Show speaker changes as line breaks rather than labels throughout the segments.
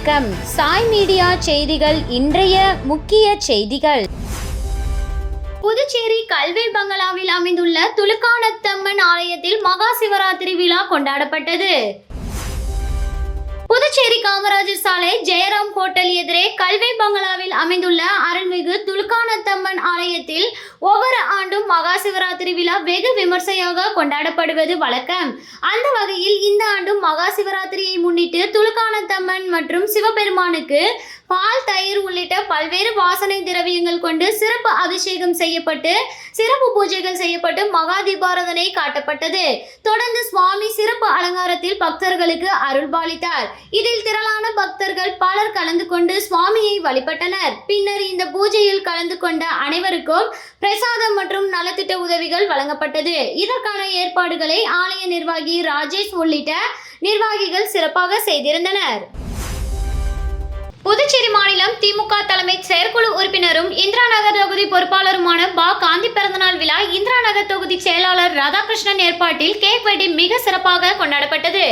வணக்கம். சாய் மீடியா செய்திகள். இன்றைய முக்கிய செய்திகள். புதுச்சேரி கல்வி பங்களாவில் அமைந்துள்ள துலுக்கானத்தம்மன் ஆலயத்தில் மகா சிவராத்திரி விழா கொண்டாடப்பட்டது. புதுச்சேரி காமராஜர் சாலை ஜெயராம் ஹோட்டல் எதிரே கல்வி பங்களாவில் அமைந்துள்ள அருள்மிகு துலுக்கானத்தம்மன் ஆலயத்தில் ஒவ்வொரு ஆண்டும் மகா சிவராத்திரி விழா வெகு விமர்சையாக கொண்டாடப்படுவது வழக்கம். அந்த வகையில் இந்த ஆண்டும் மகா சிவராத்திரியை முன்னிட்டு துலுக்கானத்தம்மன் மற்றும் சிவபெருமானுக்கு பால், தயிர் உள்ளிட்ட பல்வேறு வாசனை திரவியங்கள் கொண்டு சிறப்பு அபிஷேகம் செய்யப்பட்டு சிறப்பு பூஜைகள் செய்யப்பட்டு மகா தீபாராதனை காட்டப்பட்டது. தொடர்ந்து சுவாமி சிறப்பு அலங்காரத்தில் பக்தர்களுக்கு அருள்பாலித்தார். இதில் திரளான பக்தர்கள் பலர் கலந்து கொண்டு சுவாமியை வழிபட்டனர். பின்னர் இந்த பூஜையில் கலந்து கொண்ட அனைவருக்கும் பிரசாதம் மற்றும் நலத்திட்ட உதவிகள் வழங்கப்பட்டது. இதற்கான ஏற்பாடுகளை ஆலய நிர்வாகி ராஜேஷ் உள்ளிட்ட நிர்வாகிகள் சிறப்பாக செய்திருந்தனர். புதுச்சேரி மாநிலம் திமுக தலைமை செயற்குழு உறுப்பினரும் இந்திரா நகர் தொகுதி பொறுப்பாளருமான பா. காந்தி பிறந்தநாள் விழா இந்திரா நகர் தொகுதி செயலாளர் ராதாகிருஷ்ணன் ஏற்பாட்டில் கேக் வெட்டி மிக சிறப்பாக கொண்டாடப்பட்டது.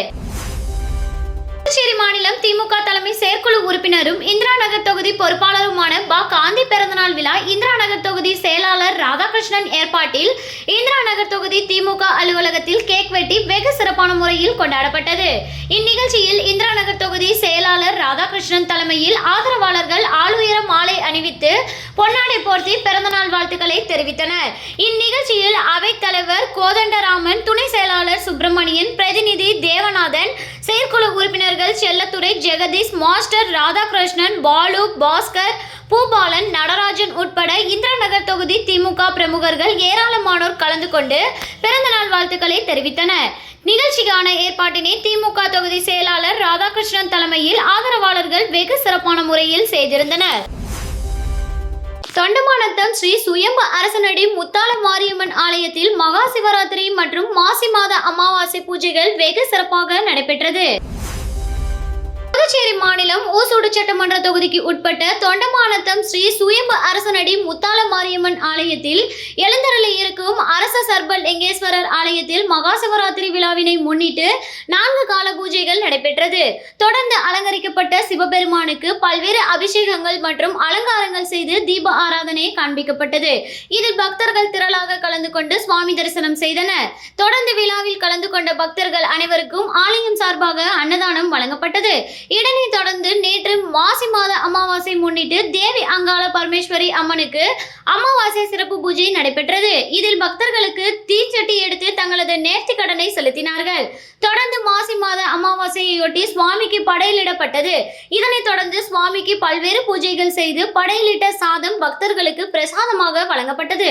புதுச்சேரி மாநிலம் திமுக தலைமை செயற்குழு உறுப்பினரும் இந்திரா நகர் தொகுதி பொறுப்பாளருமான பா. காந்தி பிறந்தநாள் விழா இந்திரா நகர் தொகுதி செயலாளர் ராதாகிருஷ்ணன் ஏற்பாட்டில் இந்திரா நகர் தொகுதி திமுக அலுவலகத்தில் கேக் வெட்டி வெகு சிறப்பான முறையில் கொண்டாடப்பட்டது. இந்நிகழ்ச்சியில் இந்திரா நகர் தொகுதி செயலாளர் ராதாகிருஷ்ணன் தலைமையில் ஆதரவாளர்கள் ஆளுயர மாலை அணிவித்து பொன்னாடை போர்த்தி பிறந்தநாள் வாழ்த்துக்களை தெரிவித்தனர். இந்நிகழ்ச்சியில் அவைத் தலைவர் கோதண்டராமன், துணை செயலாளர் சுப்பிரமணியன், பிரதிநிதி தேவநாதன், செயற்குழு உறுப்பினர்கள் செல்லத்துறை, ஜெகதீஷ், மாஸ்டர் ராதாகிருஷ்ணன், பாலு, பாஸ்கர், பூபாலன், நடராஜன் உட்பட இந்திரா நகர் தொகுதி திமுக பிரமுகர்கள் ஏராளமானோர் கலந்து கொண்டு பிறந்தநாள் வாழ்த்துக்களை தெரிவித்தனர். நிகழ்ச்சிக்கான ஏற்பாட்டினை திமுக தொகுதி செயலாளர் ராதாகிருஷ்ணன் தலைமையில் ஆதரவாளர்கள் வெகு சிறப்பான முறையில் செய்திருந்தனர். தொண்டமாநத்தம் ஸ்ரீ சுயம்பு அரசனடி முத்தாள மாரியம்மன் ஆலயத்தில் மகா சிவராத்திரி மற்றும் மாசி மாத அமாவாசை பூஜைகள் வெகு சிறப்பாக நடைபெற்றது. புதுச்சேரி மாநிலம் ஓசூடு சட்டமன்ற தொகுதிக்கு உட்பட்ட தொண்டமாநத்தம் ஸ்ரீ சுயம்பு அரசனடி முத்தாள மாரியம்மன் ஆலயத்தில் எழுந்தருளி இருக்கும் அரச சர்பல் லிங்கேஸ்வரர் ஆலயத்தில் மகா சிவராத்திரி விழாவினை முன்னிட்டு 4 கால பூஜைகள் நடைபெற்றது. தொடர்ந்து அலங்கரிக்கப்பட்ட சிவபெருமானுக்கு பல்வேறு அபிஷேகங்கள் மற்றும் அலங்காரங்கள் செய்து தீப ஆராதனை காண்பிக்கப்பட்டது. இதில் பக்தர்கள் திரளாக கலந்து கொண்டு சுவாமி தரிசனம் செய்தனர். தொடர்ந்து விழாவில் கலந்து கொண்ட பக்தர்கள் அனைவருக்கும் ஆலயம் சார்பாக அன்னதானம் வழங்கப்பட்டது. இதனைத் தொடர்ந்து நேற்று மாசி மாத அமாவாசை முன்னிட்டு தேவி அங்காள பரமேஸ்வரி அம்மனுக்கு அமாவாசை சிறப்பு பூஜை நடைபெற்றது. இதில் பக்தர்களுக்கு தீச்சட்டி எடுத்து தங்களது நேர்த்தி கடனை செலுத்தினார்கள். தொடர்ந்து மாசி மாத அமாவாசையொட்டி சுவாமிக்கு படையலிடப்பட்டது. இதனைத் தொடர்ந்து சுவாமிக்கு பல்வேறு பூஜைகள் செய்து படையலிட்ட சாதம் பக்தர்களுக்கு பிரசாதமாக வழங்கப்பட்டது.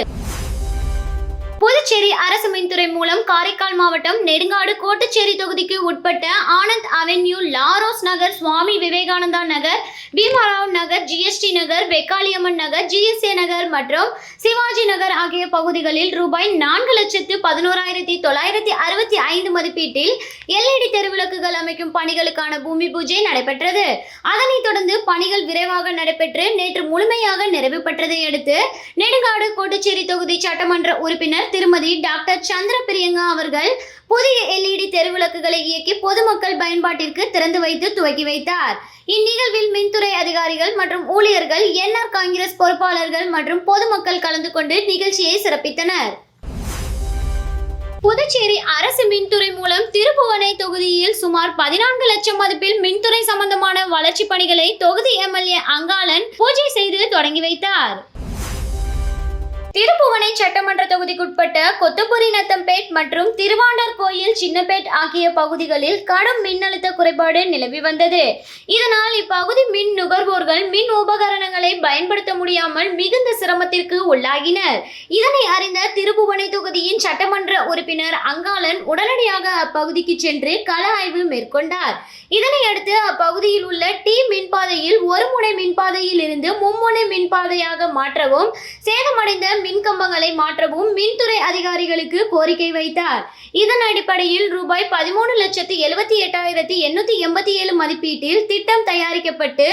புதுச்சேரி அரசு மின்துறை மூலம் காரைக்கால் மாவட்டம் நெடுங்காடு கோட்டுச்சேரி தொகுதிக்கு உட்பட்ட ஆனந்த் அவென்யூ, லாரோஸ் நகர், சுவாமி விவேகானந்தா நகர், பீமாராவ் நகர், ஜிஎஸ்டி நகர், வெக்காளியம்மன் நகர், ஜிஎஸ்ஏ நகர் மற்றும் சிவாஜி நகர் ஆகிய பகுதிகளில் ரூபாய் 4,11,965 மதிப்பீட்டில் LED தெருவிளக்குகள் அமைக்கும் பணிகளுக்கான பூமி பூஜை நடைபெற்றது. அதனைத் தொடர்ந்து பணிகள் விரைவாக நடைபெற்று நேற்று முழுமையாக நிறைவு பெற்றதை அடுத்து நெடுங்காடு கோட்டுச்சேரி தொகுதி சட்டமன்ற உறுப்பினர் திருமதி டாக்டர் சந்திர பிரியங்கா அவர்கள் புதிய LED தெருவிளக்குகளை இயக்கி பொதுமக்கள் பயன்பாட்டிற்கு திறந்து வைத்து துவக்கி வைத்தார். இந்நிகழ்வில் மின்துறை அதிகாரிகள் மற்றும் ஊழியர்கள், NR காங்கிரஸ் பொறுப்பாளர்கள் மற்றும் பொதுமக்கள் கலந்து கொண்டு நிகழ்ச்சியை சிறப்பித்தனர். புதுச்சேரி அரசு மின்துறை மூலம் திருப்புவனை தொகுதியில் சுமார் 14 லட்சம் மதிப்பில் மின்துறை சம்பந்தமான வளர்ச்சி பணிகளை தொகுதி MLA அங்காளன் பூஜை செய்து தொடங்கி வைத்தார். திருப்புவனை சட்டமன்ற தொகுதிக்குட்பட்ட கொத்தபுரிநத்தம்பேட் மற்றும் திருவாண்டர் கோயில், சின்னப்பேட் ஆகிய பகுதிகளில் கடும் மின்னழுத்த குறைபாடு நிலவி வந்தது. இதனால் இப்பகுதி மின் நுகர்வோர்கள் மின் உபகரணங்களை பயன்படுத்த முடியாமல் மிகுந்த சிரமத்திற்கு உள்ளாகினர். இதனை அறிந்த திருப்புவனை தொகுதியின் சட்டமன்ற உறுப்பினர் அங்காளன் உடனடியாக அப்பகுதிக்கு சென்று கள ஆய்வு மேற்கொண்டார். இதனையடுத்து அப்பகுதியில் உள்ள டி மின்பாதையில் ஒரு முனை மின்பாதையில் இருந்து மும்முனை மின்பாதையாக மாற்றவும், சேதமடைந்த மின்கம்பங்களை மாற்றவும் மின்துறை அதிகாரிகளுக்கு கோரிக்கை வைத்தார். இதன் அடிப்படையில் ரூபாய் 13,78,887 மதிப்பீட்டில் திட்டம் தயாரிக்கப்பட்டு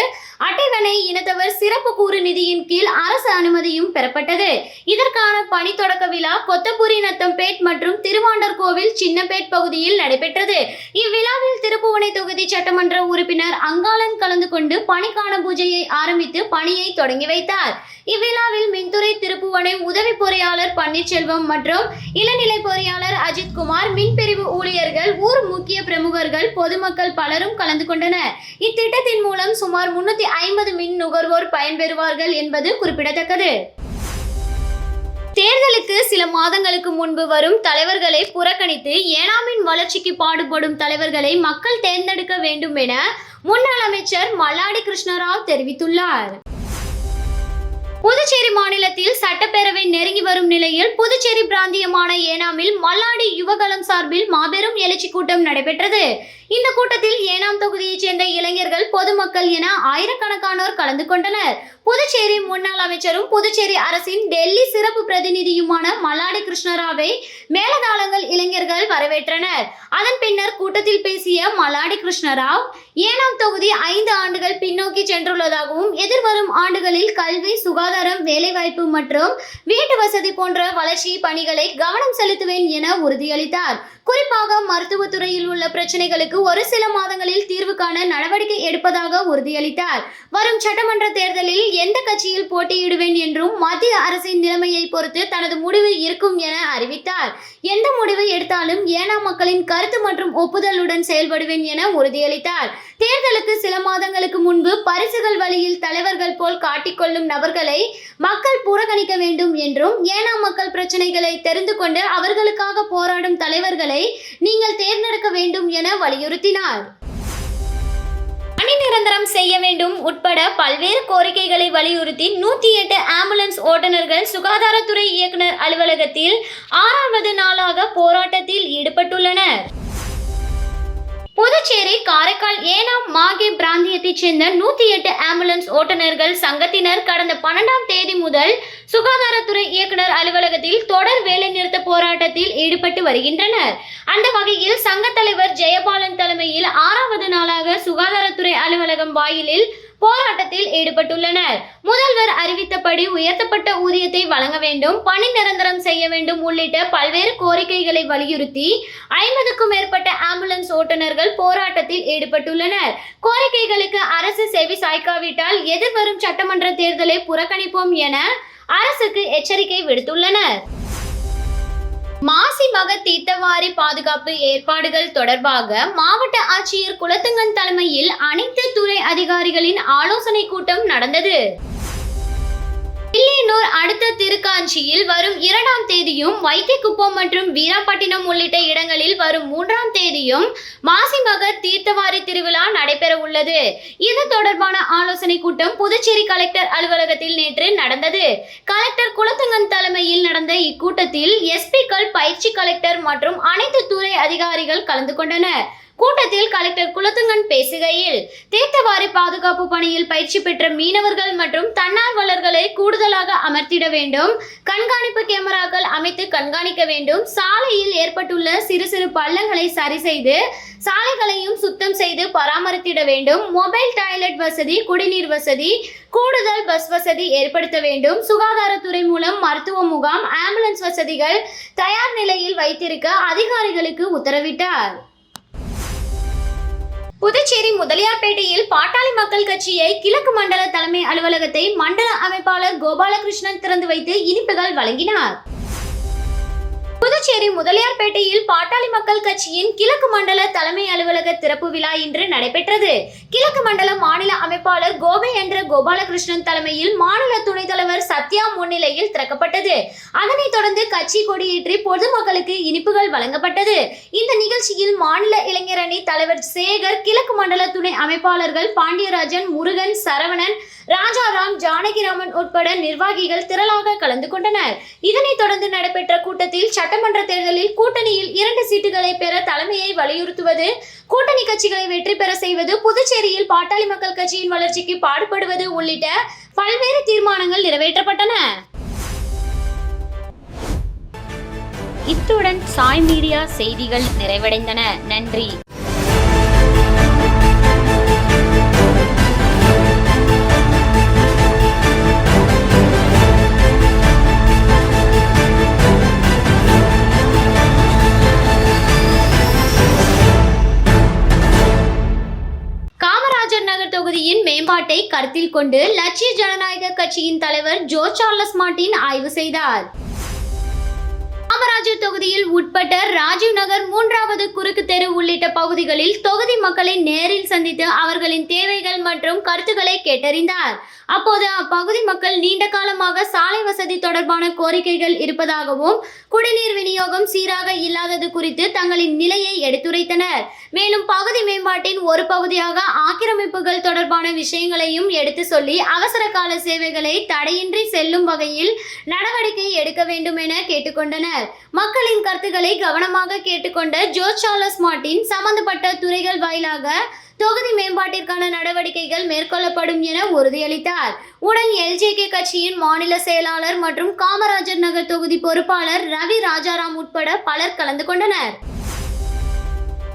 அட்டவணை இனத்தவர் சிறப்பு கூறு நிதியின் கீழ் அரசு அனுமதியும் பெறப்பட்டது. இதற்கான பணி தொடக்க விழா கொத்தபுரி நத்தம்பேட் மற்றும் திருவாண்டர் கோவில் சின்னப்பேட் பகுதியில் நடைபெற்றது. இவ்விழாவில் திருப்புவனை தொகுதி சட்டமன்ற உறுப்பினர் அங்காளன் கலந்து கொண்டு பணிக்கான பூஜையை ஆரம்பித்து பணியை தொடங்கி வைத்தார். இவ்விழாவில் மின்துறை திருப்புவனை உதவி பொறியாளர் பன்னீர்செல்வம் மற்றும் இளநிலை பொறியாளர் அஜித்குமார், மின்பிரிவு ஊழியர்கள், ஊர் முக்கிய பிரமுகர்கள், பொதுமக்கள் பலரும் கலந்து கொண்டனர். இத்திட்டத்தின் மூலம் சுமார் 350 மின் நுகர்வோர் பயன்பெறுவார்கள் என்பது குறிப்பிடத்தக்கது. தேர்தலுக்கு சில மாதங்களுக்கு முன்பு வரும் தலைவர்களை புறக்கணித்து ஏனாமின் வளர்ச்சிக்கு பாடுபடும் தலைவர்களை மக்கள் தேர்ந்தெடுக்க வேண்டும் என முன்னாள் அமைச்சர் மல்லாடி கிருஷ்ணராவ் தெரிவித்துள்ளார். புதுச்சேரி மாநிலத்தில் சட்டப்பேரவை நெருங்கி வரும் நிலையில் புதுச்சேரி பிராந்தியமான ஏனாமில் மல்லாடி யுவகலம் சார்பில் மாபெரும் எழுச்சி கூட்டம் நடைபெற்றது. இந்த கூட்டத்தில் ஏனாம் தொகுதியைச் சேர்ந்த இளைஞர்கள், பொதுமக்கள் என ஆயிரக்கணக்கானோர் கலந்து கொண்டனர். புதுச்சேரி முன்னாள் அமைச்சரும் புதுச்சேரி அரசின் டெல்லி சிறப்பு பிரதிநிதியுமான மல்லாடி கிருஷ்ணராவை மேலதாளங்கள் இளைஞர்கள் வரவேற்றனர். அதன் பின்னர் கூட்டத்தில் பேசிய மல்லாடி கிருஷ்ணராவ், ஏனாம் தொகுதி 5 ஆண்டுகள் பின்னோக்கி சென்றுள்ளதாகவும் எதிர்வரும் ஆண்டுகளில் கல்வி, சுகாதாரம், வேலைவாய்ப்பு மற்றும் வீட்டு வசதி போன்ற வளர்ச்சி பணிகளை கவனம் செலுத்துவேன் என உறுதியளித்தார். குறிப்பாக மருத்துவத்துறையில் உள்ள பிரச்சனைகளுக்கு ஒரு சில மாதங்களில் தீர்வு காண நடவடிக்கை எடுப்பதாக உறுதியளித்தார். வரும் சட்டமன்ற தேர்தலில் எந்த கட்சியில் போட்டியிடுவேன் என்றும் மத்திய அரசின் நிலைமையை பொறுத்து தனது முடிவு இருக்கும் என அறிவித்தார். எந்த முடிவை எடுத்தாலும் ஏனாம் மக்களின் கருத்து மற்றும் ஒப்புதலுடன் செயல்படுவேன் என உறுதியளித்தார். தேர்தலுக்கு சில மாதங்களுக்கு முன்பு பரிசுகள் வழியில் தலைவர்கள் போல் காட்டிக்கொள்ளும் நபர்களை மக்கள் புறக்கணிக்க வேண்டும் என்றும் ஏனாம் மக்கள் பிரச்சனைகளை தெரிந்து கொண்டு அவர்களுக்காக போராடும் தலைவர்களை நீங்கள் தேர்ந்தெடுக்க வேண்டும் என வலியுறுத்தினார். பணி நிரந்தரம் செய்ய வேண்டும் உட்பட பல்வேறு கோரிக்கைகளை வலியுறுத்தி 108 ஆம்புலன்ஸ் ஓட்டுநர்கள் சுகாதாரத்துறை இயக்குனர் அலுவலகத்தில் 6வது நாளாக போராட்டத்தில் ஈடுபட்டுள்ளனர். புதுச்சேரி, காரைக்கால், ஏனாம், மாகே பிராந்தியத்தைச் சேர்ந்த 108 ஆம்புலன்ஸ் ஓட்டுநர்கள் சங்கத்தினர் கடந்த 12ஆம் தேதி முதல் சுகாதாரத்துறை இயக்குனர் அலுவலகத்தில் தொடர் வேலைநிறுத்த போராட்டத்தில் ஈடுபட்டு வருகின்றனர். அந்த வகையில் சங்க தலைவர் ஜெயபாலன் தலைமையில் 6வது நாளாக சுகாதாரத்துறை அலுவலகம் வாயிலில் போராட்டத்தில் ஈடுபட்டுள்ளனர். முதல்வர் அறிவித்தபடி உயர்த்தப்பட்ட ஊதியத்தை வழங்க வேண்டும், பணி நிரந்தரம் செய்ய வேண்டும் உள்ளிட்ட பல்வேறு கோரிக்கைகளை வலியுறுத்தி 50க்கும் மேற்பட்ட ஆம்புலன்ஸ் ஓட்டுநர்கள் போராட்டத்தில் ஈடுபட்டுள்ளனர். கோரிக்கைகளுக்கு அரசு செவி சாய்க்காவிட்டால் எதிர்வரும் சட்டமன்ற தேர்தலை புறக்கணிப்போம் என அரசுக்கு எச்சரிக்கை விடுத்துள்ளனர். மாசி மக தீர்த்தவாரி பாதுகாப்பு ஏற்பாடுகள் தொடர்பாக மாவட்ட ஆட்சியர் குலத்துங்கன் தலைமையில் அனைத்து துறை அதிகாரிகளின் ஆலோசனை கூட்டம் நடந்தது. வில்லியனூர் அடுத்த திருக்காஞ்சியில் வரும் 2ஆம் தேதியும், வைத்திக்குப்பம் மற்றும் வீராப்பட்டினம் உள்ளிட்ட இடங்களில் வரும் 3ஆம் தேதியும் மாசி மக தீர்த்தவாரி திருவிழா நடைபெற உள்ளது. இது தொடர்பான ஆலோசனை கூட்டம் புதுச்சேரி கலெக்டர் அலுவலகத்தில் நேற்று நடந்தது. கலெக்டர் குலத்துங்கன் தலைமையில் நடந்த இக்கூட்டத்தில் எஸ்பிக்கள், பயிற்சி கலெக்டர் மற்றும் அனைத்து துறை அதிகாரிகள் கலந்து கொண்டனர். கூட்டத்தில் கலெக்டர் குலத்துங்கன் பேசுகையில், தீர்த்தவாரி பாதுகாப்பு பணியில் பயிற்சி பெற்ற மீனவர்கள் மற்றும் தன்னார்வலர்களை கூடுதலாக அமர்த்திட வேண்டும், கண்காணிப்பு கேமராக்கள் அமைத்து கண்காணிக்க வேண்டும், சாலையில் ஏற்பட்டுள்ள சிறு சிறு பள்ளங்களை சரி செய்து சாலைகளையும் சுத்தம் செய்து பராமரித்திட வேண்டும், மொபைல் டாய்லெட் வசதி, குடிநீர் வசதி, கூடுதல் பஸ் வசதி ஏற்படுத்த வேண்டும், சுகாதாரத்துறை மூலம் மருத்துவ முகாம், ஆம்புலன்ஸ் வசதிகள் தயார் நிலையில் வைத்திருக்க அதிகாரிகளுக்கு உத்தரவிட்டார். புதுச்சேரி முதலியார்பேட்டையில் பாட்டாளி மக்கள் கட்சியை கிழக்கு மண்டல தலைமை அலுவலகத்தை மண்டல அமைப்பாளர் கோபாலகிருஷ்ணன் திறந்து வைத்து இனிப்புகள் வழங்கினார். புதுச்சேரி முதலியார்பேட்டையில் பாட்டாளி மக்கள் கட்சியின் கிழக்கு மண்டல தலைமை அலுவலக திறப்பு விழா இன்று நடைபெற்றது. கிழக்கு மண்டல மாநில அமைப்பாளர் கோபை என்ற கோபாலகிருஷ்ணன் தலைமையில் மாநில துணைத் தலைவர் சத்யா முன்னிலையில் திறக்கப்பட்டது. அதனைத் தொடர்ந்து கட்சி கொடியேற்றி பொதுமக்களுக்கு இனிப்புகள் வழங்கப்பட்டது. இந்த நிகழ்ச்சியில் மாநில இளைஞர் அணி தலைவர் சேகர், கிழக்கு மண்டல துணை அமைப்பாளர்கள் பாண்டியராஜன், முருகன், சரவணன், ராஜாராம், ஜானகிராமன் உட்பட நிர்வாகிகள் திரளாக கலந்து கொண்டனர். இதனைத் தொடர்ந்து நடைபெற்ற கூட்டத்தில் சட்டமன்ற தேர்தலில் கூட்டணியில் 2 சீட்டுகளை பெற தலைமையை வலியுறுத்துவது, கூட்டணி கட்சிகளை வெற்றி பெற செய்வது, புதுச்சேரியில் பாட்டாளி மக்கள் கட்சியின் வளர்ச்சிக்கு பாடுபடுவது உள்ளிட்ட பல்வேறு தீர்மானங்கள் நிறைவேற்றப்பட்டன. இத்துடன் சாய் மீடியா செய்திகள் நிறைவடைந்தன. நன்றி. காமராஜர் நகர் தொகுதியின் மேம்பாட்டை கருத்தில் கொண்டு லட்சிய ஜனநாயக கட்சியின் தலைவர் ஜோ சார்லஸ் மார்ட்டின் ஆய்வு செய்தார். காமராஜர் தொகுதியில் உட்பட்ட ராஜீவ் நகர் 3வது குறுக்கு தெரு உள்ளிட்ட பகுதிகளில் தொகுதி மக்களை நேரில் சந்தித்து அவர்களின் தேவைகள் மற்றும் கருத்துக்களை கேட்டறிந்தார். அப்போது அப்பகுதி மக்கள் நீண்ட காலமாக சாலை வசதி தொடர்பான கோரிக்கைகள் இருப்பதாகவும் குடிநீர் விநியோகம் சீராக இல்லாதது குறித்து தங்களின் நிலையை எடுத்துரைத்தனர். மேலும் பகுதி மேம்பாட்டின் ஒரு பகுதியாக ஆக்கிரமிப்புகள் தொடர்பான விஷயங்களையும் எடுத்து சொல்லி அவசர கால சேவைகளை தடையின்றி செல்லும் வகையில் நடவடிக்கை எடுக்க வேண்டும் என கேட்டுக்கொண்டனர். மக்களின் கருத்துக்களை கவனமாக கேட்டுக்கொண்ட ஜோ சார்லஸ் மார்ட்டின் சம்பந்தப்பட்ட துறைகள் வாயிலாக தொகுதி மேம்பாட்டிற்கான நடவடிக்கைகள் மேற்கொள்ளப்படும் என உறுதியளித்தார். உடன் எல்ஜேகே கட்சியின் மாநில செயலாளர் மற்றும் காமராஜர் நகர் தொகுதி பொறுப்பாளர் ரவி ராஜாராம் உட்பட பலர் கலந்து கொண்டனர்.